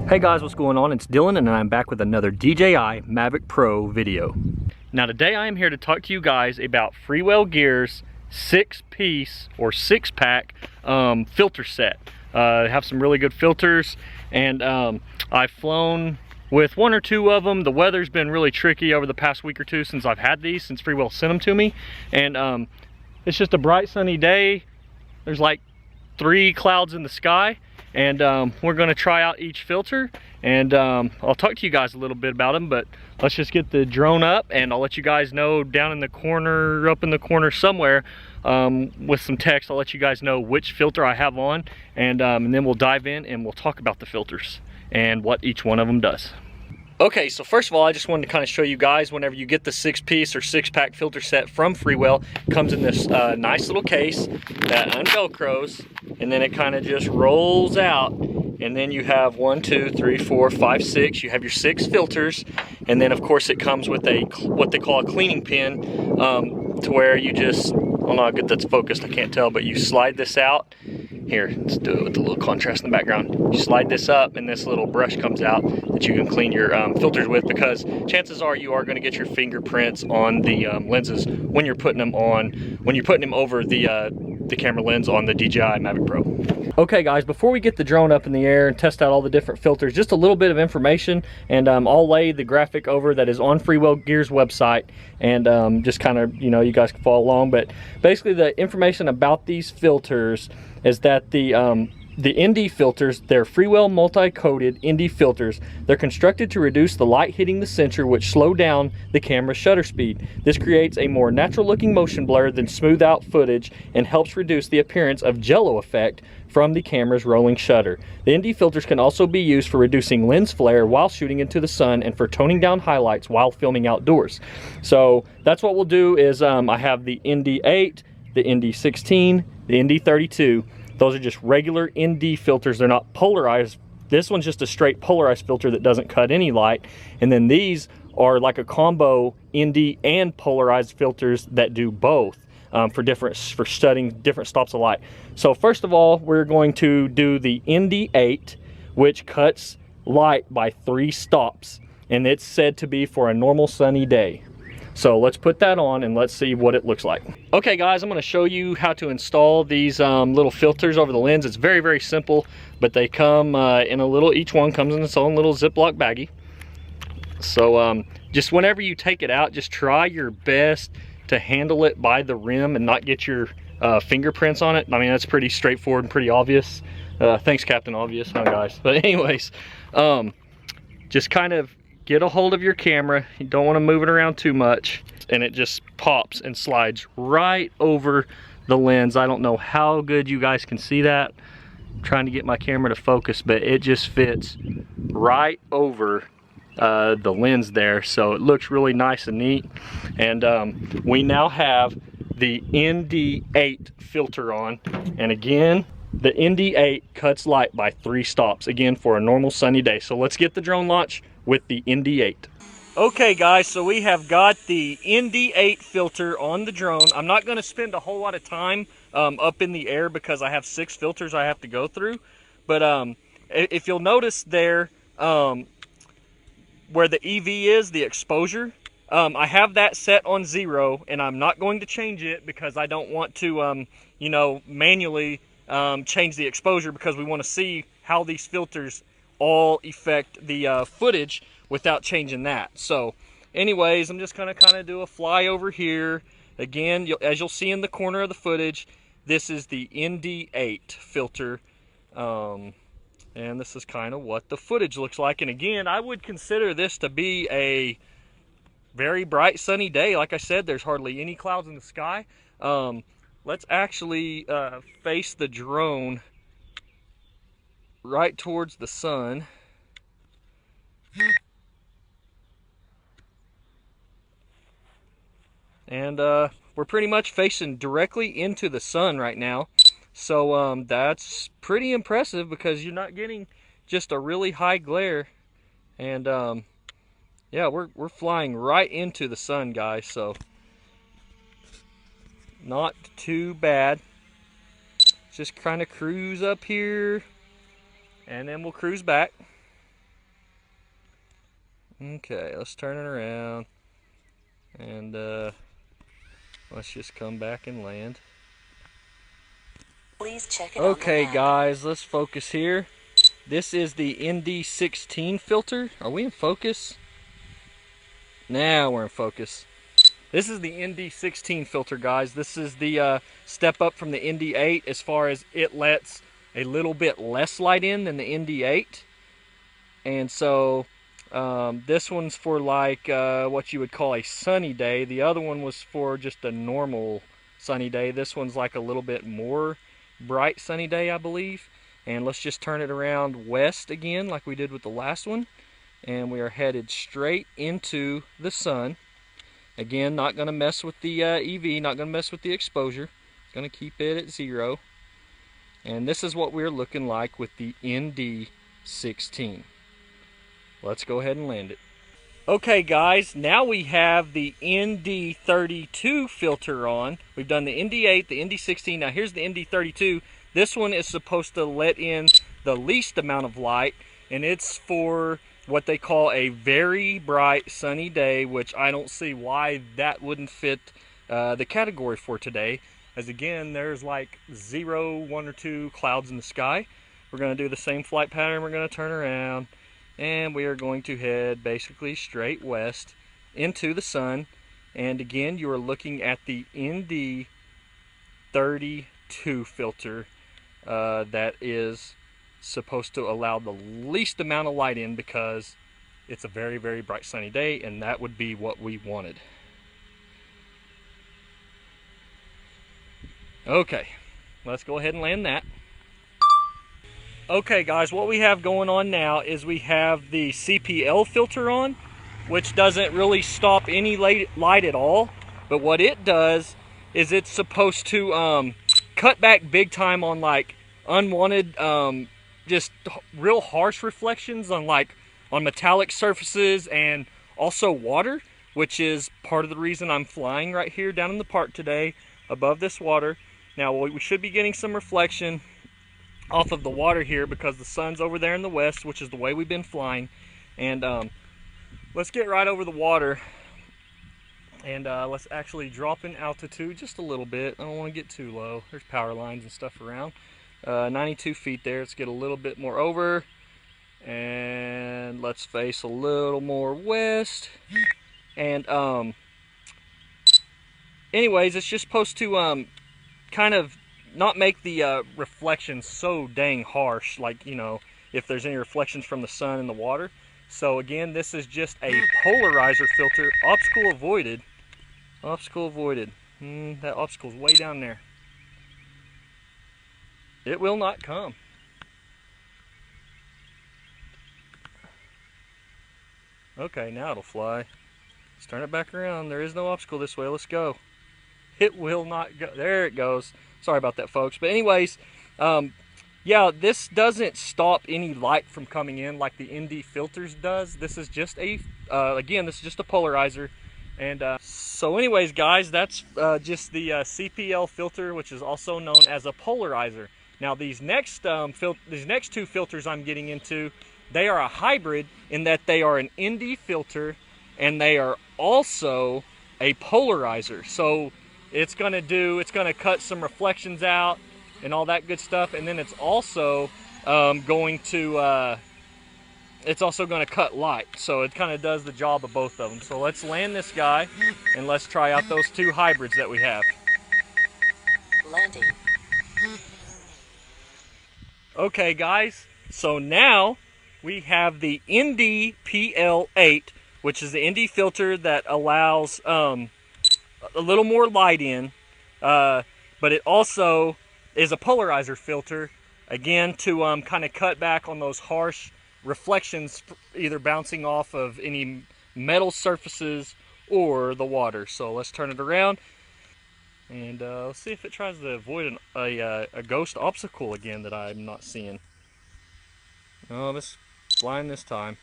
Hey guys, what's going on? It's Dylan and I'm back with another DJI Mavic Pro video. Now today I am here to talk to you guys about Freewell Gear's 6-piece or 6-pack filter set. I have some really good filters, and I've flown with one or two of them. The weather's been really tricky over the past week or two since I've had these, since Freewell sent them to me. And it's just a bright sunny day. There's like 3 clouds in the sky. And we're going to try out each filter, and I'll talk to you guys a little bit about them, but let's just get the drone up and I'll let you guys know down in the corner, up in the corner somewhere, with some text. I'll let you guys know which filter I have on, and then we'll dive in and we'll talk about the filters and what each one of them does. Okay, so first of all, I just wanted to kind of show you guys, whenever you get the 6-piece or 6-pack filter set from Freewell, it comes in this nice little case that unvelcros, and then it kind of just rolls out, and then you have 1, 2, 3, 4, 5, 6. You have your 6 filters, and then of course it comes with a what they call a cleaning pin, to where you just, I don't know how good that's focused, I can't tell, but you slide this out. Here, let's do it with a little contrast in the background. You slide this up and this little brush comes out that you can clean your filters with, because chances are you are going to get your fingerprints on the lenses when you're putting them over the camera lens on the DJI Mavic Pro. Okay guys, before we get the drone up in the air and test out all the different filters, just a little bit of information, and I'll lay the graphic over that is on Freewell Gear's website, and just kind of, you know, you guys can follow along. But basically the information about these filters is that the Indy filters, they're Freewell multi-coated Indy filters. They're constructed to reduce the light hitting the sensor, which slow down the camera's shutter speed. This creates a more natural looking motion blur than smooth out footage and helps reduce the appearance of jello effect from the camera's rolling shutter. The Indy filters can also be used for reducing lens flare while shooting into the sun and for toning down highlights while filming outdoors. So that's what we'll do. Is I have the Indy 8, the Indy 16, the Indy 32. Those are just regular Indy filters. They're not polarized. This one's just a straight polarized filter that doesn't cut any light. And then these are like a combo Indy and polarized filters that do both, for studying different stops of light. So first of all, we're going to do the Indy 8, which cuts light by 3 stops. And it's said to be for a normal sunny day. So let's put that on and let's see what it looks like. Okay guys, I'm going to show you how to install these little filters over the lens. It's very, very simple, but they come in a little, each one comes in its own little Ziploc baggie. So just whenever you take it out, just try your best to handle it by the rim and not get your fingerprints on it. I mean, that's pretty straightforward and pretty obvious. Thanks, Captain Obvious, huh guys? But anyways, just kind of get a hold of your camera. You don't want to move it around too much, and it just pops and slides right over the lens. I don't know how good you guys can see that. I'm trying to get my camera to focus, but it just fits right over the lens there, so it looks really nice and neat. And we now have the Indy 8 filter on, and again, the Indy 8 cuts light by 3 stops, again for a normal sunny day. So let's get the drone launch with the Indy 8. Okay guys, so we have got the Indy 8 filter on the drone. I'm not going to spend a whole lot of time up in the air because I have 6 filters I have to go through. But if you'll notice there, where the EV is, the exposure, I have that set on 0, and I'm not going to change it because I don't want to, you know, manually change the exposure, because we want to see how these filters all affect the footage without changing that. So anyways, I'm just going to kind of do a fly over here. Again, as you'll see in the corner of the footage, this is the Indy 8 filter, and this is kind of what the footage looks like. And again, I would consider this to be a very bright sunny day. Like I said, there's hardly any clouds in the sky. Let's actually face the drone right towards the sun. And we're pretty much facing directly into the sun right now. So that's pretty impressive, because you're not getting just a really high glare. And yeah, we're flying right into the sun, guys. So not too bad. just kind of cruise up here, and then we'll cruise back. Okay, let's turn it around, and let's just come back and land. Please check it Okay, guys, let's focus here. This is the Indy 16 filter. Are we in focus? Now we're in focus. This is the Indy 16 filter, guys. This is the step up from the Indy 8 as far as it lets a little bit less light in than the Indy 8. And so this one's for like what you would call a sunny day. The other one was for just a normal sunny day. This one's like a little bit more bright sunny day, I believe. And let's just turn it around west again like we did with the last one. And we are headed straight into the sun. Again, not going to mess with the EV, not going to mess with the exposure. Going to keep it at 0. And this is what we're looking like with the Indy 16. Let's go ahead and land it. Okay, guys, now we have the Indy 32 filter on. We've done the Indy 8, the Indy 16. Now here's the Indy 32. This one is supposed to let in the least amount of light, and it's for what they call a very bright sunny day, which I don't see why that wouldn't fit the category for today, as again there's like 0, 1 or 2 clouds in the sky. We're going to do the same flight pattern. We're going to turn around, and we are going to head basically straight west into the sun. And again, you are looking at the Indy 32 filter that is supposed to allow the least amount of light in because it's a very, very bright sunny day, and that would be what we wanted. Okay, let's go ahead and land that. Okay, guys, what we have going on now is we have the CPL filter on, which doesn't really stop any light at all, but what it does is it's supposed to cut back big time on like unwanted just real harsh reflections on metallic surfaces, and also water, which is part of the reason I'm flying right here down in the park today above this water. Now we should be getting some reflection off of the water here because the sun's over there in the west, which is the way we've been flying. And let's get right over the water, and let's actually drop in altitude just a little bit. I don't want to get too low. There's power lines and stuff around. 92 feet there. Let's get a little bit more over, and let's face a little more west. And anyways, it's just supposed to kind of not make the reflections so dang harsh, like, you know, if there's any reflections from the sun and the water. So again, this is just a polarizer filter. Obstacle avoided. Obstacle avoided. That obstacle's way down there. It will not come. Okay, now it'll fly. Let's turn it back around. There is no obstacle this way. Let's go. It will not go. There it goes. Sorry about that, folks. But anyways, yeah, this doesn't stop any light from coming in like the Indy filters does. This is just a, again, this is just a polarizer. And so anyways, guys, that's just the CPL filter, which is also known as a polarizer. Now these next two filters I'm getting into, they are a hybrid in that they are an Indy filter and they are also a polarizer. So it's gonna cut some reflections out and all that good stuff, and then it's also going to cut light. So it kind of does the job of both of them. So let's land this guy and let's try out those two hybrids that we have. Landing. Okay, guys, so now we have the Indy PL8, which is the Indy filter that allows a little more light in, but it also is a polarizer filter, again, to kind of cut back on those harsh reflections, either bouncing off of any metal surfaces or the water. So let's turn it around, and let's see if it tries to avoid a ghost obstacle again that I'm not seeing. Oh, it's flying this time.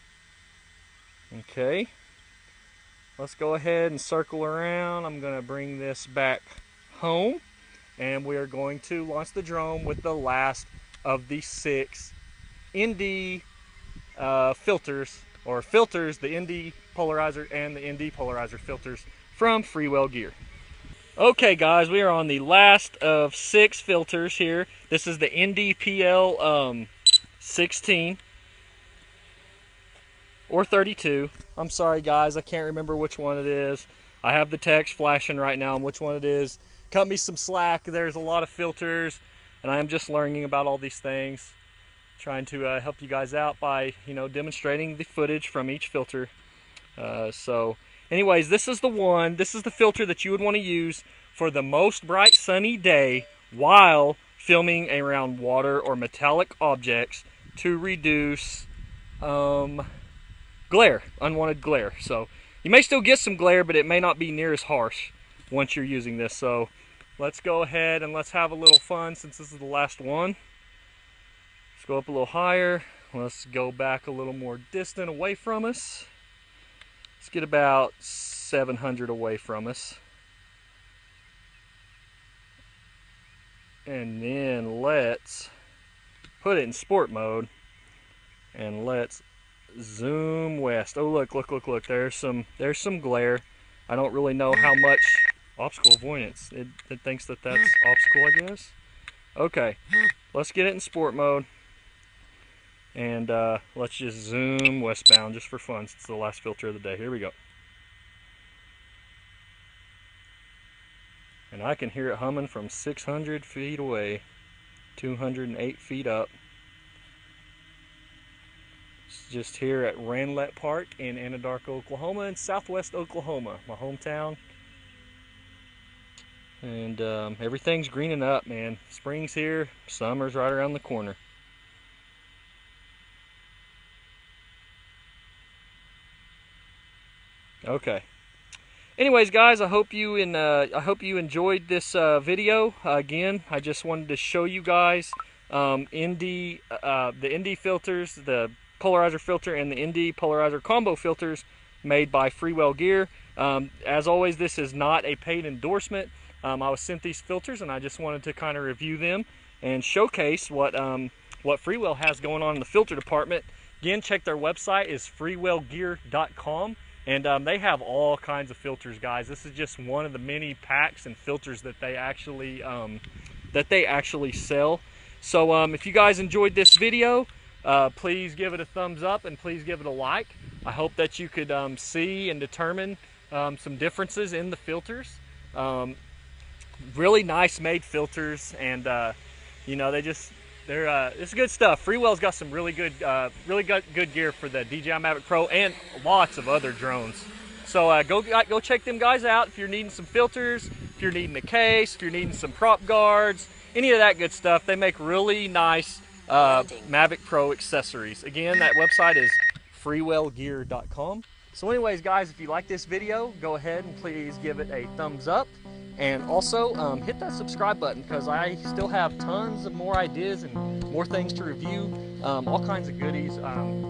Okay, let's go ahead and circle around. I'm going to bring this back home, and we are going to launch the drone with the last of the 6 Indy filters, the Indy polarizer and the Indy polarizer filters from Freewell gear. Okay guys, we are on the last of 6 filters here. This is the Indy PL 16 or 32. I'm sorry guys, I can't remember which one it is. I have the text flashing right now on which one it is. Cut me some slack. There's a lot of filters and I am just learning about all these things, trying to help you guys out by demonstrating the footage from each filter. So anyways, this is the filter that you would want to use for the most bright sunny day while filming around water or metallic objects to reduce glare, unwanted glare. So you may still get some glare, but it may not be near as harsh once you're using this. So let's go ahead and let's have a little fun since this is the last one. Let's go up a little higher. Let's go back a little more distant away from us. Let's get about 700 away from us. And then let's put it in sport mode and let's zoom west. Oh look, there's some glare. I don't really know how much obstacle avoidance. It thinks that that's obstacle, I guess. Okay, let's get it in sport mode. And let's just zoom westbound just for fun. It's the last filter of the day. Here we go. And I can hear it humming from 600 feet away, 208 feet up. It's just here at Ranlett Park in Anadarko, Oklahoma, in southwest Oklahoma, my hometown. And everything's greening up, man. Spring's here, summer's right around the corner. Okay. Anyways, guys, I hope you enjoyed this video. Again, I just wanted to show you guys the Indy filters, the polarizer filter, and the Indy polarizer combo filters made by Freewell gear. As always, this is not a paid endorsement. I was sent these filters, and I just wanted to kind of review them and showcase what Freewell has going on in the filter department. Again, check their website is freewellgear.com. And they have all kinds of filters, guys. This is just one of the many packs and filters that they actually sell. So if you guys enjoyed this video, please give it a thumbs up and please give it a like. I hope that you could see and determine some differences in the filters. Really nice made filters, and it's good stuff. Freewell's got some really good gear for the DJI Mavic Pro and lots of other drones. So go check them guys out if you're needing some filters, if you're needing a case, if you're needing some prop guards, any of that good stuff. They make really nice Mavic Pro accessories. Again, that website is freewellgear.com. So anyways, guys, if you like this video, go ahead and please give it a thumbs up. And also hit that subscribe button, because I still have tons of more ideas and more things to review, all kinds of goodies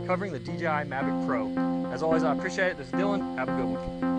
covering the DJI Mavic Pro. As always, I appreciate it. This is Dylan. Have a good one.